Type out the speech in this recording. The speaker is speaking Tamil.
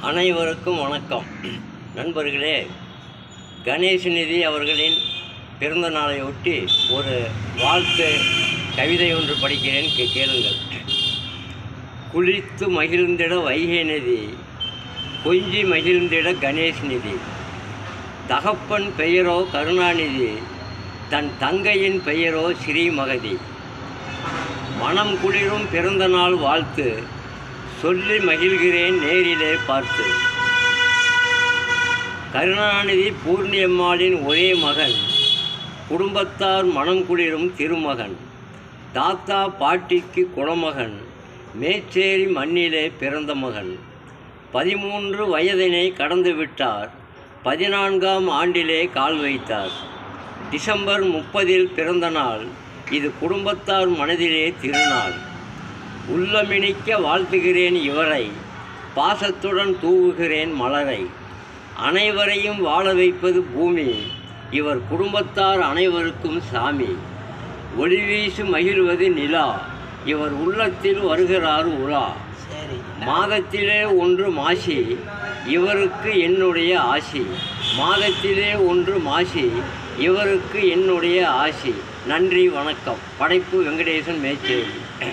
அனைவருக்கும் வணக்கம். நண்பர்களே, கணேசநிதி அவர்களின் பிறந்த நாளையொட்டி ஒரு வாழ்த்து கவிதை ஒன்று படிக்கிறேன், கேளுங்கள். குளித்து மகிழ்ந்திட வைகை நதி, கொஞ்சி மகிழ்ந்திட கணேசநிதி. தகப்பன் பெயரோ கருணாநிதி, தன் தங்கையின் பெயரோ ஸ்ரீமகதி. மனம் குளிரும் பிறந்த நாள் வாழ்த்து, சொல்லி மகிழ்கிறேன் நேரிலே பார்த்து. கருணாநிதி பூர்ணியம்மாளின் ஒரே மகன், குடும்பத்தார் மனம் குளிரும் திருமகன். தாத்தா பாட்டிக்கு குலமகன், மேச்சேரி மண்ணிலே பிறந்த மகன். 13 வயதினை கடந்து விட்டார், 14ஆம் ஆண்டிலே கால் வைத்தார். டிசம்பர் 30 பிறந்த நாள், இது குடும்பத்தார் மனதிலே திருநாள். உள்ளமினிக்க வாழ்த்துகிறேன் இவரை, பாசத்துடன் தூவுகிறேன் மலரை. அனைவரையும் வாழ வைப்பது பூமி, இவர் குடும்பத்தார் அனைவருக்கும் சாமி. ஒளிவீசு மகிழ்வது நிலா, இவர் உள்ளத்தில் வருகிறார் உலா. மாதத்திலே ஒன்று மாசி, இவருக்கு என்னுடைய ஆசி. மாதத்திலே ஒன்று மாசி, இவருக்கு என்னுடைய ஆசி. நன்றி, வணக்கம். படைப்பு வெங்கடேசன், மேச்சேரி.